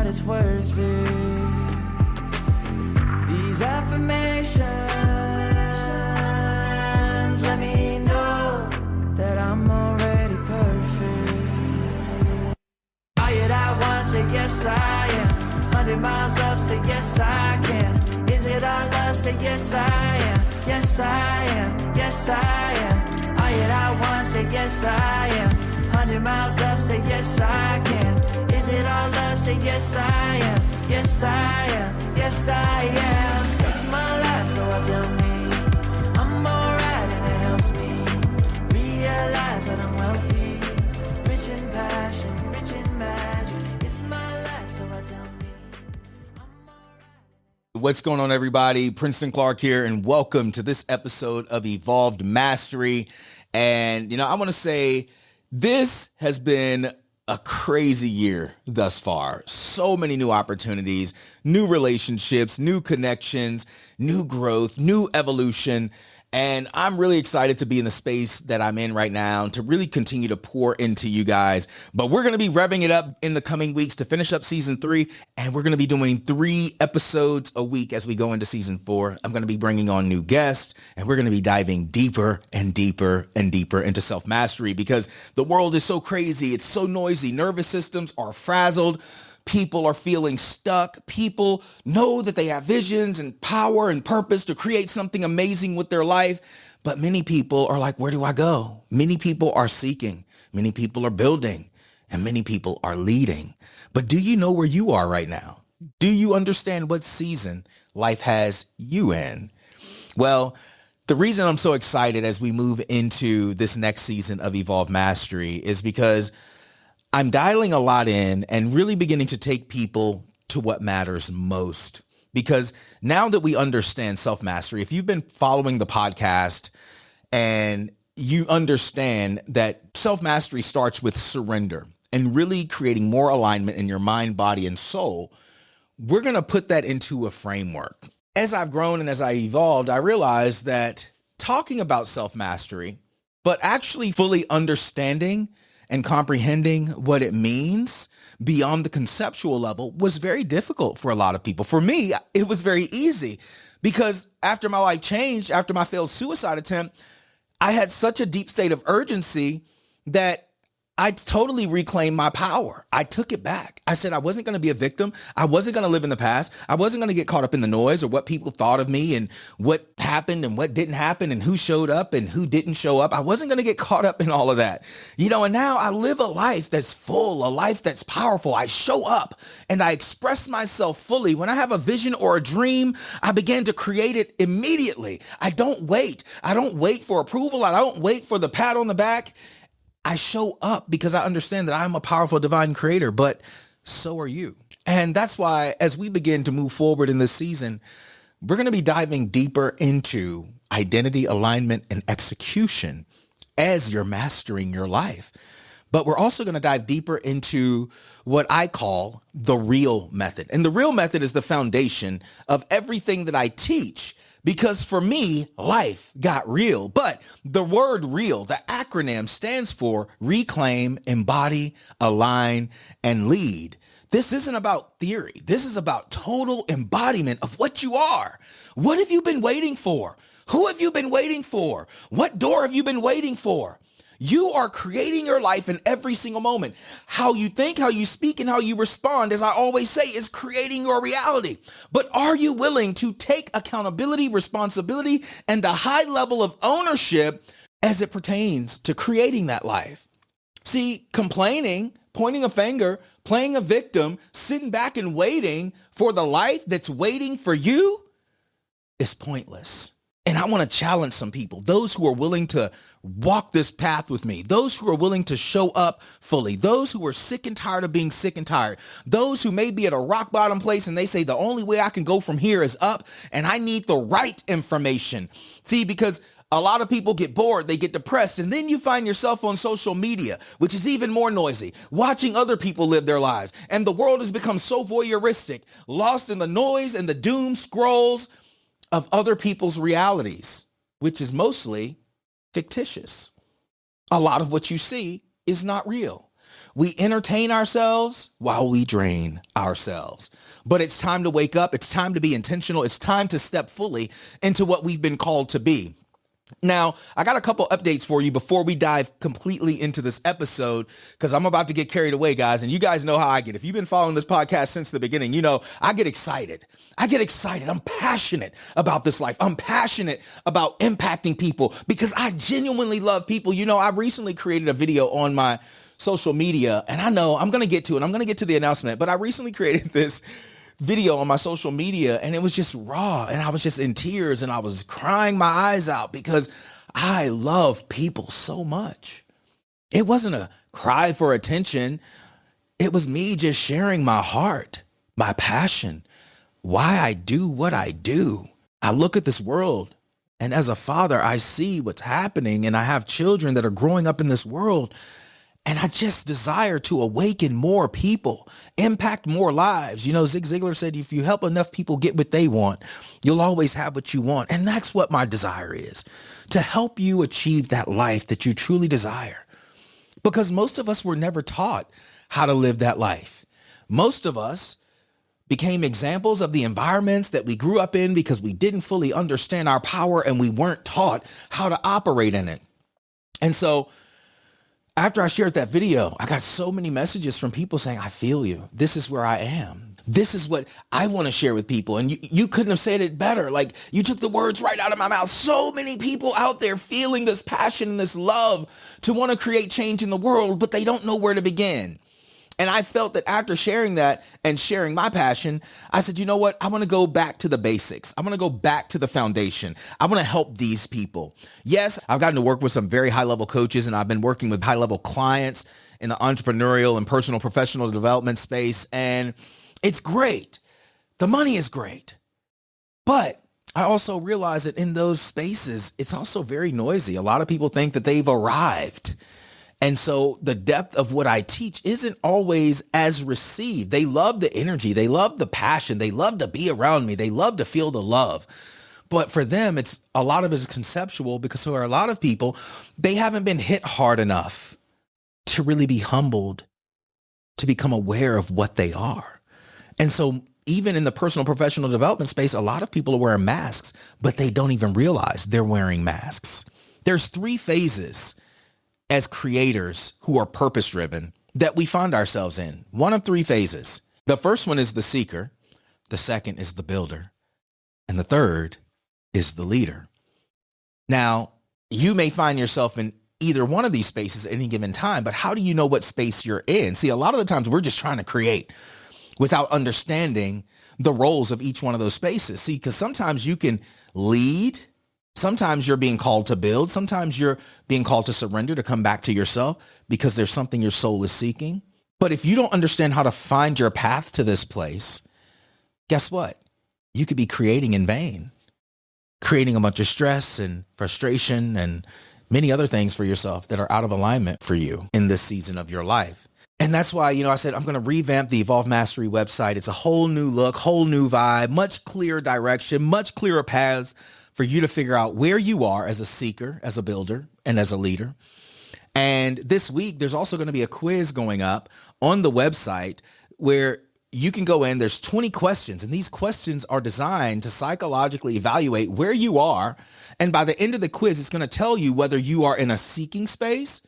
it's worth it. These affirmations let me know that I'm already perfect. Are you that one? Say yes I am. 100 miles up, say yes I can. Is it our love? Say yes I am. Yes I am. Yes I am. Are you that one? Say yes I am. 100 miles up, say yes I can. Is it all love? Say yes I am. Yes I am. Yes I am. It's my life, so I tell me I'm alright and it helps me realize that I'm wealthy, rich in passion, rich in magic. It's my life, so I tell me I'm alright. What's going on, everybody? Princeton Clark here, and welcome to this episode of Evolved Mastery. And, I want to say this has been a crazy year thus far. So many new opportunities, new relationships, new connections, new growth, new evolution. And I'm really excited to be in the space that I'm in right now and to really continue to pour into you guys. But we're going to be revving it up in the coming weeks to finish up season 3. And we're going to be doing 3 episodes a week as we go into season 4. I'm going to be bringing on new guests, and we're going to be diving deeper and deeper and deeper into self-mastery because the world is so crazy. It's so noisy. Nervous systems are frazzled. People are feeling stuck. People know that they have visions and power and purpose to create something amazing with their life. But many people are like, where do I go? Many people are seeking. Many people are building. And many people are leading. But do you know where you are right now? Do you understand what season life has you in? Well, the reason I'm so excited as we move into this next season of Evolve Mastery is because I'm dialing a lot in and really beginning to take people to what matters most. Because now that we understand self-mastery, if you've been following the podcast and you understand that self-mastery starts with surrender and really creating more alignment in your mind, body, and soul, we're going to put that into a framework. As I've grown and as I evolved, I realized that talking about self-mastery, but actually fully understanding and comprehending what it means beyond the conceptual level was very difficult for a lot of people. For me, it was very easy because after my life changed, after my failed suicide attempt, I had such a deep state of urgency that I totally reclaimed my power. I took it back. I said I wasn't going to be a victim. I wasn't going to live in the past. I wasn't going to get caught up in the noise or what people thought of me and what happened and what didn't happen and who showed up and who didn't show up. I wasn't going to get caught up in all of that. And now I live a life that's full, a life that's powerful. I show up and I express myself fully. When I have a vision or a dream, I begin to create it immediately. I don't wait. I don't wait for approval. I don't wait for the pat on the back. I show up because I understand that I'm a powerful divine creator, but so are you. And that's why as we begin to move forward in this season, we're going to be diving deeper into identity, alignment, and execution as you're mastering your life. But we're also going to dive deeper into what I call the R.E.A.L method. And the R.E.A.L method is the foundation of everything that I teach. Because for me, life got real. But the word R.E.A.L, the acronym, stands for reclaim, embody, align, and lead. This isn't about theory. This is about total embodiment of what you are. What have you been waiting for? Who have you been waiting for? What door have you been waiting for? You are creating your life in every single moment. How you think, how you speak, and how you respond, as I always say, is creating your reality. But are you willing to take accountability, responsibility, and a high level of ownership as it pertains to creating that life? See, complaining, pointing a finger, playing a victim, sitting back and waiting for the life that's waiting for you is pointless. And I want to challenge some people, those who are willing to walk this path with me, those who are willing to show up fully, those who are sick and tired of being sick and tired, those who may be at a rock bottom place and they say the only way I can go from here is up and I need the right information. See, because a lot of people get bored, they get depressed, and then you find yourself on social media, which is even more noisy, watching other people live their lives. And the world has become so voyeuristic, lost in the noise and the doom scrolls of other people's realities, which is mostly fictitious. A lot of what you see is not real. We entertain ourselves while we drain ourselves. But it's time to wake up. It's time to be intentional. It's time to step fully into what we've been called to be. Now, I got a couple updates for you before we dive completely into this episode, because I'm about to get carried away, guys. And you guys know how I get. If you've been following this podcast since the beginning, you know I get excited. I'm passionate about this life. I'm passionate about impacting people because I genuinely love people. You know, I recently created a video on my social media, and I know I'm going to get to it. I'm going to get to the announcement, but I recently created this video on my social media, and it was just raw, and I was just in tears, and I was crying my eyes out because I love people so much. It wasn't a cry for attention. It was me just sharing my heart, my passion, why I do what I do. I look at this world, and as a father, I see what's happening, and I have children that are growing up in this world. And I just desire to awaken more people, impact more lives. You know, Zig Ziglar said, if you help enough people get what they want, you'll always have what you want. And that's what my desire is, to help you achieve that life that you truly desire. Because most of us were never taught how to live that life. Most of us became examples of the environments that we grew up in because we didn't fully understand our power and we weren't taught how to operate in it. And so after I shared that video, I got so many messages from people saying, I feel you. This is where I am. This is what I want to share with people. And you couldn't have said it better. Like, you took the words right out of my mouth. So many people out there feeling this passion and this love to want to create change in the world, but they don't know where to begin. And I felt that after sharing that and sharing my passion, I said, you know what? I want to go back to the basics. I want to go back to the foundation. I want to help these people. Yes, I've gotten to work with some very high-level coaches, and I've been working with high-level clients in the entrepreneurial and personal professional development space. And it's great. The money is great. But I also realize that in those spaces, it's also very noisy. A lot of people think that they've arrived. And so the depth of what I teach isn't always as received. They love the energy. They love the passion. They love to be around me. They love to feel the love. But for them, it's a lot of it is conceptual because there are a lot of people, they haven't been hit hard enough to really be humbled, to become aware of what they are. And so even in the personal professional development space, a lot of people are wearing masks, but they don't even realize they're wearing masks. There's 3 phases as creators who are purpose-driven that we find ourselves in. One of 3 phases. The first one is the seeker. The second is the builder. And the third is the leader. Now, you may find yourself in either one of these spaces at any given time, but how do you know what space you're in? See, a lot of the times we're just trying to create without understanding the roles of each one of those spaces. See, because sometimes you can lead. Sometimes you're being called to build. Sometimes you're being called to surrender, to come back to yourself because there's something your soul is seeking. But if you don't understand how to find your path to this place, guess what? You could be creating in vain, creating a bunch of stress and frustration and many other things for yourself that are out of alignment for you in this season of your life. And that's why, I said, I'm going to revamp the Evolve Mastery website. It's a whole new look, whole new vibe, much clearer direction, much clearer paths for you to figure out where you are as a seeker, as a builder, and as a leader. And this week, there's also going to be a quiz going up on the website where you can go in. There's 20 questions, and these questions are designed to psychologically evaluate where you are. And by the end of the quiz, it's going to tell you whether you are in a seeking space,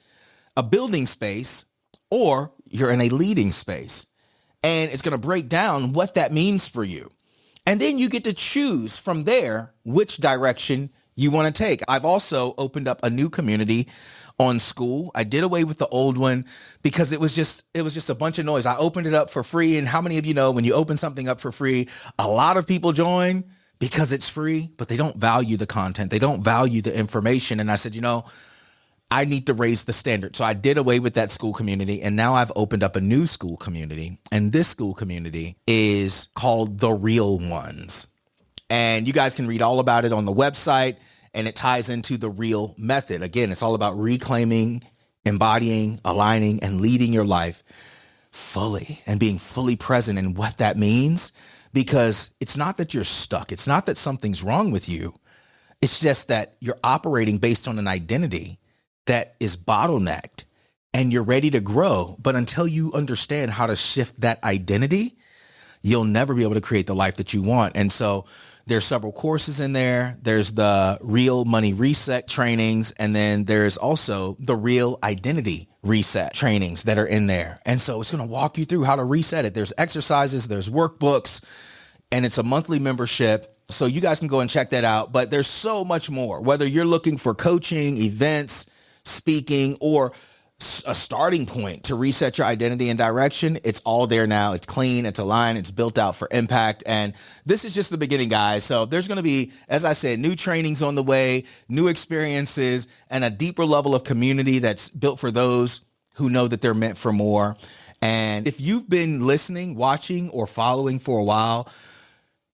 a building space, or you're in a leading space. And it's going to break down what that means for you. And then you get to choose from there which direction you want to take. I've also opened up a new community on School. I did away with the old one because it was just a bunch of noise. I opened it up for free. And how many of you know when you open something up for free, a lot of people join because it's free, but they don't value the content. They don't value the information. And I said, I need to raise the standard. So I did away with that School community, and now I've opened up a new School community. And this School community is called The Real Ones. And you guys can read all about it on the website, and it ties into the R.E.A.L method. Again, it's all about reclaiming, embodying, aligning, and leading your life fully and being fully present in what that means, because it's not that you're stuck. It's not that something's wrong with you. It's just that you're operating based on an identity that is bottlenecked. and you're ready to grow. But until you understand how to shift that identity, you'll never be able to create the life that you want. And so there's several courses in there. There's the Real Money Reset trainings. And then there's also the Real Identity Reset trainings that are in there. And so it's going to walk you through how to reset it. There's exercises, there's workbooks, and it's a monthly membership. So you guys can go and check that out. But there's so much more, whether you're looking for coaching, events, speaking, or a starting point to reset your identity and direction. It's all there now. It's clean, it's aligned, it's built out for impact. And this is just the beginning, guys. So there's going to be, as I said, new trainings on the way, new experiences, and a deeper level of community that's built for those who know that they're meant for more. And if you've been listening, watching, or following for a while,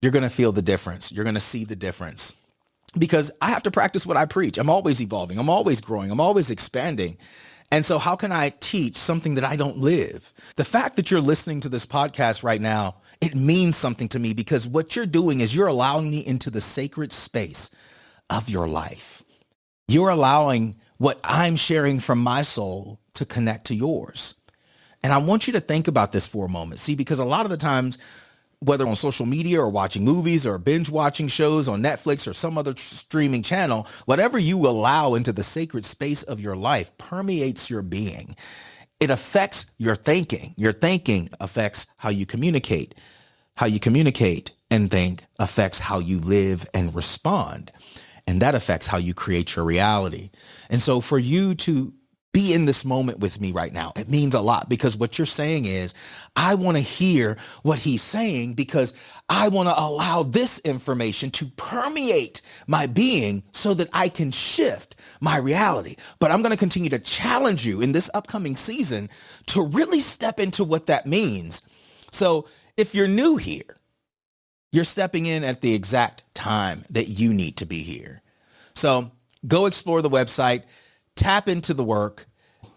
you're going to feel the difference. You're going to see the difference, because I have to practice what I preach. I'm always evolving. I'm always growing. I'm always expanding. And so how can I teach something that I don't live? The fact that you're listening to this podcast right now, it means something to me, because what you're doing is you're allowing me into the sacred space of your life. You're allowing what I'm sharing from my soul to connect to yours. And I want you to think about this for a moment. See, because a lot of the times, whether on social media or watching movies or binge watching shows on Netflix or some other streaming channel, whatever you allow into the sacred space of your life permeates your being. It affects your thinking. Your thinking affects how you communicate. How you communicate and think affects how you live and respond. And that affects how you create your reality. And so for you to be in this moment with me right now, it means a lot, because what you're saying is, I want to hear what he's saying, because I want to allow this information to permeate my being so that I can shift my reality. But I'm going to continue to challenge you in this upcoming season to really step into what that means. So if you're new here, you're stepping in at the exact time that you need to be here. So go explore the website, tap into the work,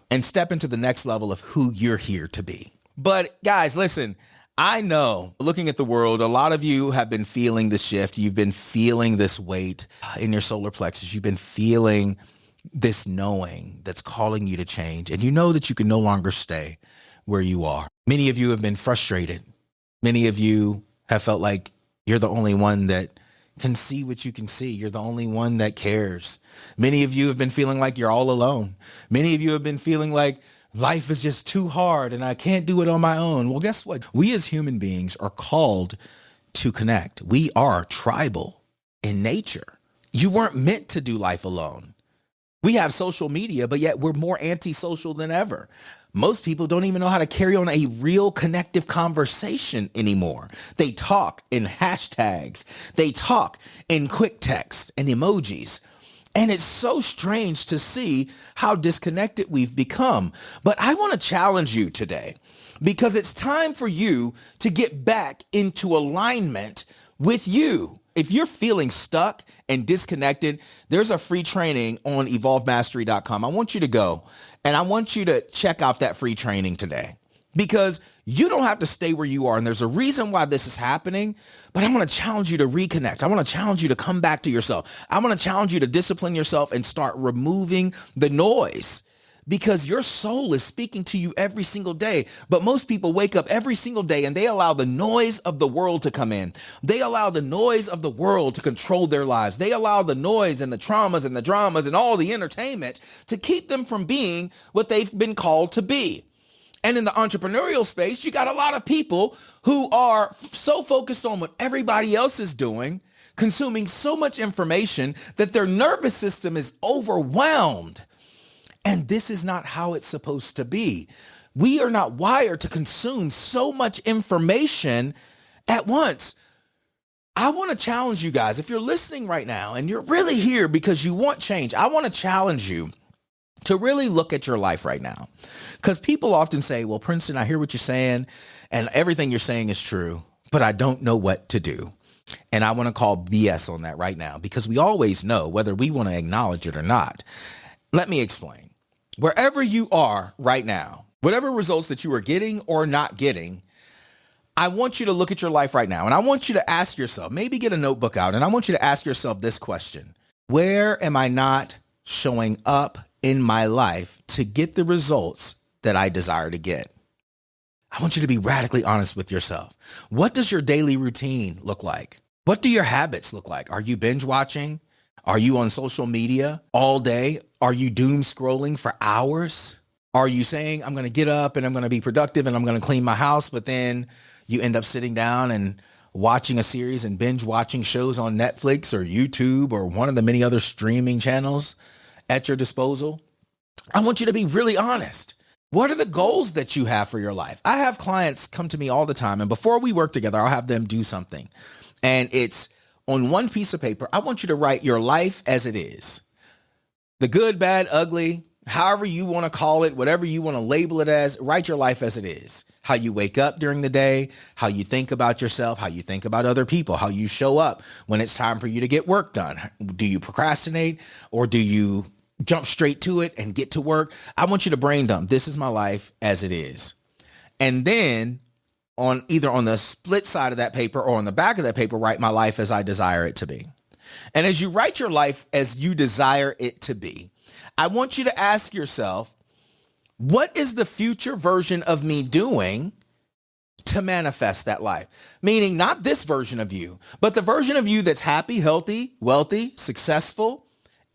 and step into the next level of who you're here to be. But guys, listen, I know, looking at the world, a lot of you have been feeling the shift. You've been feeling this weight in your solar plexus. You've been feeling this knowing that's calling you to change. And you know that you can no longer stay where you are. Many of you have been frustrated. Many of you have felt like you're the only one that can see what you can see. You're the only one that cares. Many of you have been feeling like you're all alone. Many of you have been feeling like life is just too hard and I can't do it on my own. Well, guess what? We as human beings are called to connect. We are tribal in nature. You weren't meant to do life alone. We have social media, but yet we're more antisocial than ever. Most people don't even know how to carry on a real connective conversation anymore. They talk in hashtags. They talk in quick text and emojis. And it's so strange to see how disconnected we've become. But I want to challenge you today, because it's time for you to get back into alignment with you. If you're feeling stuck and disconnected, there's a free training on evolvemastery.com. I want you to go and I want you to check out that free training today, because you don't have to stay where you are. And there's a reason why this is happening, but I want to challenge you to reconnect. I want to challenge you to come back to yourself. I want to challenge you to discipline yourself and start removing the noise, because your soul is speaking to you every single day. But most people wake up every single day and they allow the noise of the world to come in. They allow the noise of the world to control their lives. They allow the noise and the traumas and the dramas and all the entertainment to keep them from being what they've been called to be. And in the entrepreneurial space, you got a lot of people who are so focused on what everybody else is doing, consuming so much information that their nervous system is overwhelmed. And this is not how it's supposed to be. We are not wired to consume so much information at once. I want to challenge you guys. If you're listening right now and you're really here because you want change, I want to challenge you to really look at your life right now. Because people often say, well, Princeton, I hear what you're saying and everything you're saying is true, but I don't know what to do. And I want to call BS on that right now, because we always know whether we want to acknowledge it or not. Let me explain. Wherever you are right now, whatever results that you are getting or not getting, I want you to look at your life right now. And I want you to ask yourself, maybe get a notebook out, and I want you to ask yourself this question: where am I not showing up in my life to get the results that I desire to get? I want you to be radically honest with yourself. What does your daily routine look like? What do your habits look like? Are you binge watching? Are you on social media all day? Are you doom scrolling for hours? Are you saying, I'm going to get up and I'm going to be productive and I'm going to clean my house, but then you end up sitting down and watching a series and binge watching shows on Netflix or YouTube or one of the many other streaming channels at your disposal? I want you to be really honest. What are the goals that you have for your life? I have clients come to me all the time, and before we work together, I'll have them do something. And it's on one piece of paper. I want you to write your life as it is. The good, bad, ugly, however you want to call it, whatever you want to label it as, write your life as it is. How you wake up during the day, how you think about yourself, how you think about other people, how you show up when it's time for you to get work done. Do you procrastinate or do you jump straight to it and get to work? I want you to brain dump. This is my life as it is. And then on either on the split side of that paper or on the back of that paper, write my life as I desire it to be. And as you write your life as you desire it to be, I want you to ask yourself, what is the future version of me doing to manifest that life? Meaning not this version of you, but the version of you that's happy, healthy, wealthy, successful,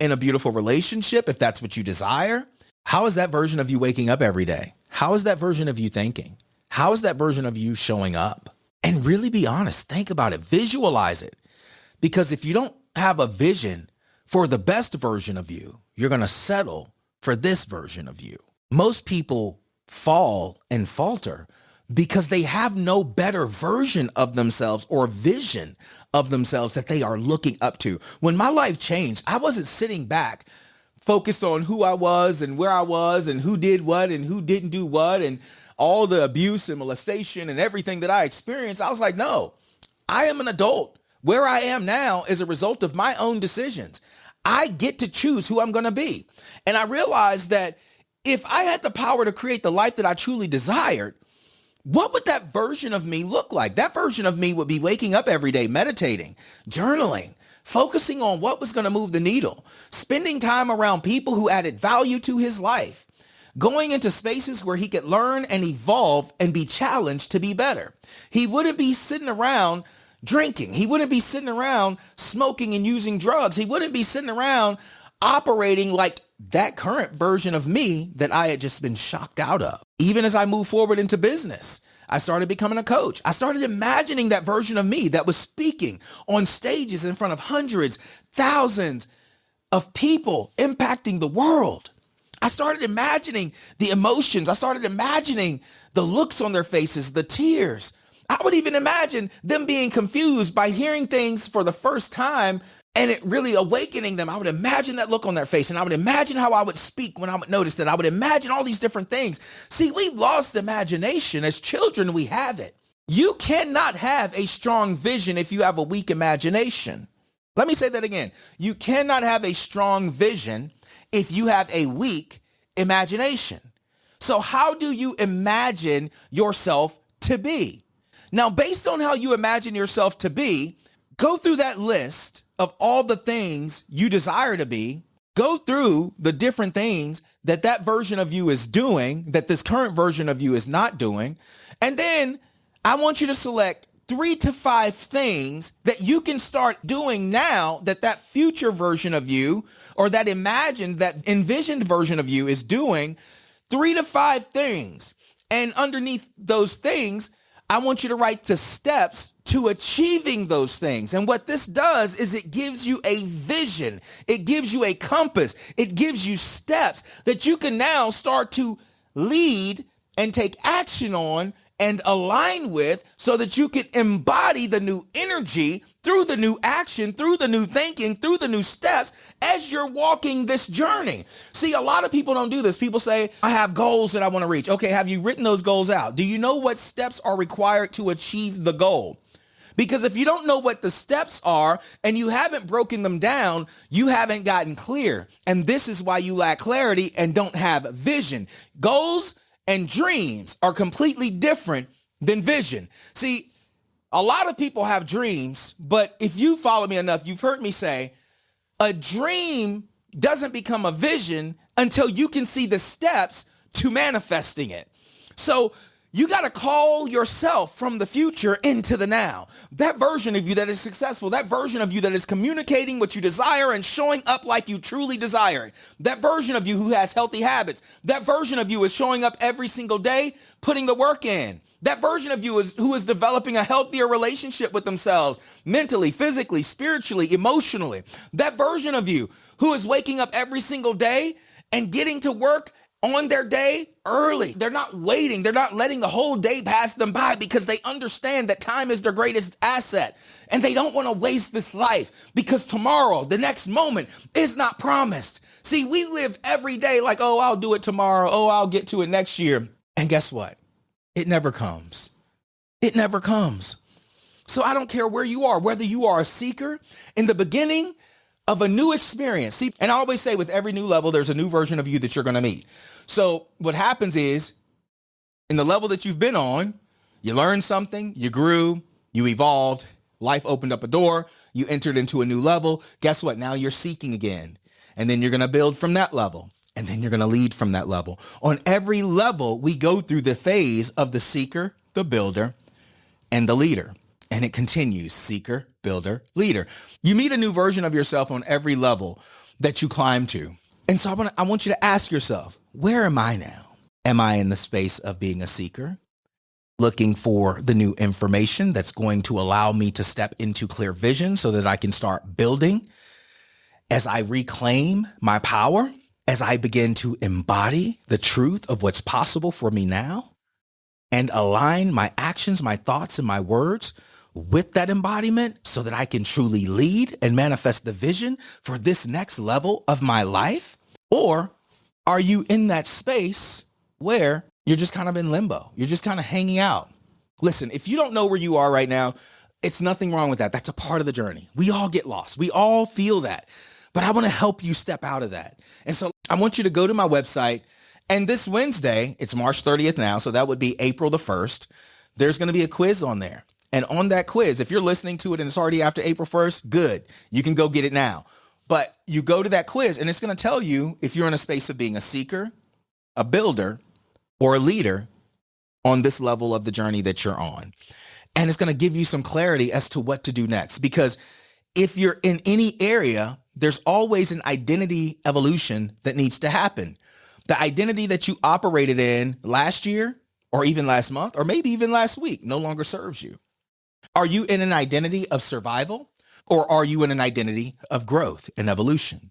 in a beautiful relationship, if that's what you desire. How is that version of you waking up every day? How is that version of you thinking? How is that version of you showing up? And really be honest. Think about it. Visualize it. Because if you don't have a vision for the best version of you, you're going to settle for this version of you. Most people fall and falter because they have no better version of themselves or vision of themselves that they are looking up to. When my life changed, I wasn't sitting back focused on who I was and where I was and who did what and who didn't do what and all the abuse and molestation and everything that I experienced. I was like, no, I am an adult. Where I am now is a result of my own decisions. I get to choose who I'm going to be. And I realized that if I had the power to create the life that I truly desired, what would that version of me look like? That version of me would be waking up every day, meditating, journaling, focusing on what was going to move the needle, spending time around people who added value to his life, going into spaces where he could learn and evolve and be challenged to be better. He wouldn't be sitting around drinking. He wouldn't be sitting around smoking and using drugs. He wouldn't be sitting around operating like that current version of me that I had just been shocked out of. Even as I moved forward into business, I started becoming a coach. I started imagining that version of me that was speaking on stages in front of hundreds, thousands of people impacting the world. I started imagining the emotions. I started imagining the looks on their faces, the tears. I would even imagine them being confused by hearing things for the first time and it really awakening them. I would imagine that look on their face, and I would imagine how I would speak when I would notice that. I would imagine all these different things. See, we've lost imagination. As children, we have it. You cannot have a strong vision if you have a weak imagination. Let me say that again. You cannot have a strong vision if you have a weak imagination. So how do you imagine yourself to be? Now, based on how you imagine yourself to be, go through that list of all the things you desire to be. Go through the different things that that version of you is doing, that this current version of you is not doing. And then I want you to select 3 to 5 things that you can start doing now that that future version of you or that envisioned version of you is doing. 3 to 5 things. And underneath those things, I want you to write the steps to achieving those things. And what this does is it gives you a vision. It gives you a compass. It gives you steps that you can now start to lead and take action on and align with so that you can embody the new energy through the new action, through the new thinking, through the new steps as you're walking this journey. See, a lot of people don't do this. People say, I have goals that I want to reach. Okay, have you written those goals out? Do you know what steps are required to achieve the goal? Because if you don't know what the steps are and you haven't broken them down, you haven't gotten clear. And this is why you lack clarity and don't have vision. Goals and dreams are completely different than vision. See, a lot of people have dreams, but if you follow me enough, you've heard me say a dream doesn't become a vision until you can see the steps to manifesting it. So you got to call yourself from the future into the now. That version of you that is successful, that version of you that is communicating what you desire and showing up like you truly desire it. That version of you who has healthy habits. That version of you is showing up every single day, putting the work in. That version of you is who is developing a healthier relationship with themselves, mentally, physically, spiritually, emotionally. That version of you who is waking up every single day and getting to work on their day early. They're not waiting. They're not letting the whole day pass them by because they understand that time is their greatest asset. And they don't want to waste this life because tomorrow, the next moment, is not promised. See, we live every day like, oh, I'll do it tomorrow. Oh, I'll get to it next year. And guess what? It never comes. It never comes. So I don't care where you are, whether you are a seeker in the beginning of a new experience. See, and I always say with every new level, there's a new version of you that you're going to meet. So what happens is in the level that you've been on, you learned something, you grew, you evolved, life opened up a door, you entered into a new level. Guess what? Now you're seeking again. And then you're going to build from that level. And then you're going to lead from that level. On every level, we go through the phase of the seeker, the builder, and the leader. And it continues, seeker, builder, leader. You meet a new version of yourself on every level that you climb to. And so I want you to ask yourself, where am I now? Am I in the space of being a seeker, looking for the new information that's going to allow me to step into clear vision so that I can start building as I reclaim my power, as I begin to embody the truth of what's possible for me now and align my actions, my thoughts, and my words with that embodiment so that I can truly lead and manifest the vision for this next level of my life? Or are you in that space where you're just kind of in limbo? You're just kind of hanging out. Listen, if you don't know where you are right now, it's nothing wrong with that. That's a part of the journey. We all get lost. We all feel that. But I want to help you step out of that. And so I want you to go to my website. And this Wednesday, it's March 30th now, so that would be April the 1st. There's going to be a quiz on there. And on that quiz, if you're listening to it and it's already after April 1st, good. You can go get it now. But you go to that quiz and it's going to tell you if you're in a space of being a seeker, a builder, or a leader on this level of the journey that you're on. And it's going to give you some clarity as to what to do next. Because if you're in any area, there's always an identity evolution that needs to happen. The identity that you operated in last year or even last month or maybe even last week no longer serves you. Are you in an identity of survival or are you in an identity of growth and evolution?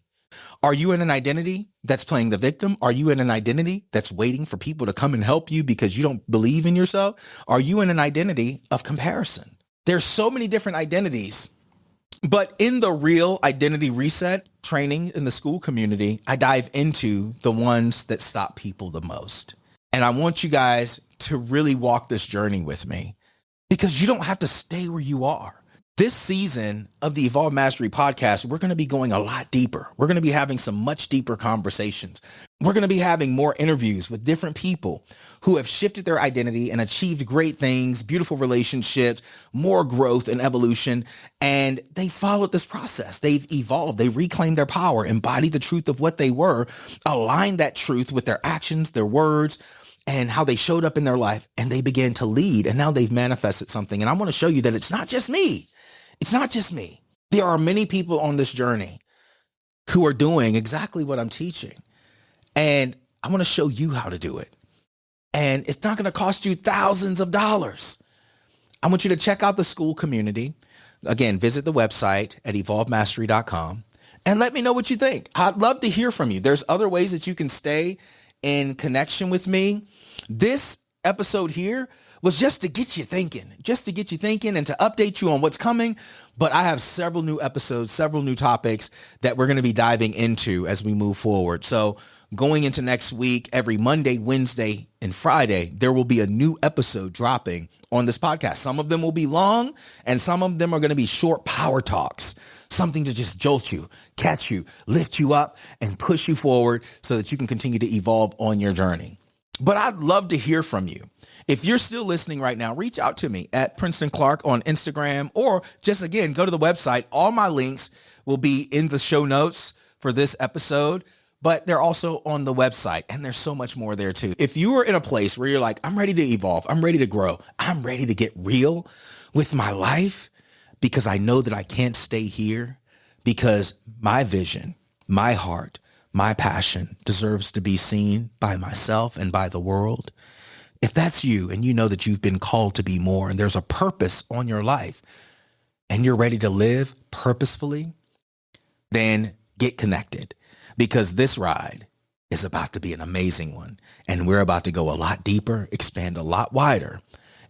Are you in an identity that's playing the victim? Are you in an identity that's waiting for people to come and help you because you don't believe in yourself? Are you in an identity of comparison? There's so many different identities. But in the R.E.A.L identity reset training in the school community, I dive into the ones that stop people the most. And I want you guys to really walk this journey with me because you don't have to stay where you are. This season of the Evolve Mastery podcast, we're going to be going a lot deeper. We're going to be having some much deeper conversations. We're going to be having more interviews with different people who have shifted their identity and achieved great things, beautiful relationships, more growth and evolution. And they followed this process. They've evolved. They reclaimed their power, embodied the truth of what they were, aligned that truth with their actions, their words, and how they showed up in their life. And they began to lead. And now they've manifested something. And I want to show you that it's not just me. It's not just me. There are many people on this journey who are doing exactly what I'm teaching. And I want to show you how to do it. And it's not going to cost you thousands of dollars. I want you to check out the school community. Again, visit the website at evolvemastery.com and let me know what you think. I'd love to hear from you. There's other ways that you can stay in connection with me. This episode here was just to get you thinking and to update you on what's coming. But I have several new episodes, several new topics that we're going to be diving into as we move forward. So going into next week, every Monday, Wednesday, and Friday, there will be a new episode dropping on this podcast. Some of them will be long and some of them are going to be short power talks, something to just jolt you, catch you, lift you up, and push you forward so that you can continue to evolve on your journey. But I'd love to hear from you. If you're still listening right now, reach out to me at Princeton Clark on Instagram, or just again, go to the website. All my links will be in the show notes for this episode, but they're also on the website, and there's so much more there too. If you are in a place where you're like, I'm ready to evolve, I'm ready to grow, I'm ready to get real with my life because I know that I can't stay here because my vision, my heart, my passion deserves to be seen by myself and by the world. If that's you and you know that you've been called to be more and there's a purpose on your life and you're ready to live purposefully, then get connected because this ride is about to be an amazing one. And we're about to go a lot deeper, expand a lot wider,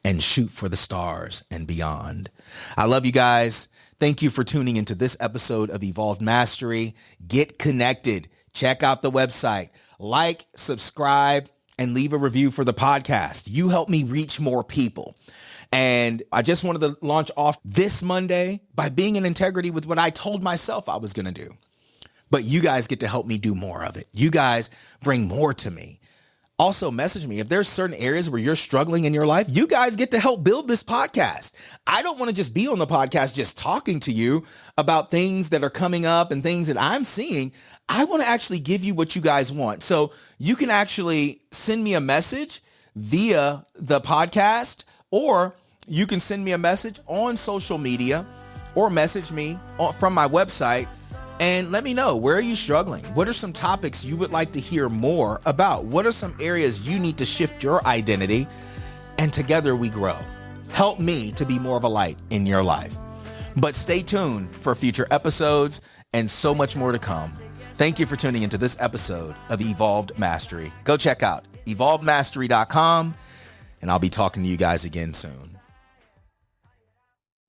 and shoot for the stars and beyond. I love you guys. Thank you for tuning into this episode of Evolved Mastery. Get connected. Check out the website. Like, subscribe, and leave a review for the podcast. You help me reach more people. And I just wanted to launch off this Monday by being in integrity with what I told myself I was going to do. But you guys get to help me do more of it. You guys bring more to me. Also, message me if there's certain areas where you're struggling in your life. You guys get to help build this podcast. I don't want to just be on the podcast just talking to you about things that are coming up and things that I'm seeing. I want to actually give you what you guys want. So you can actually send me a message via the podcast, or you can send me a message on social media or message me from my website and let me know, where are you struggling? What are some topics you would like to hear more about? What are some areas you need to shift your identity? And together we grow. Help me to be more of a light in your life. But stay tuned for future episodes and so much more to come. Thank you for tuning into this episode of Evolved Mastery. Go check out evolvedmastery.com, and I'll be talking to you guys again soon.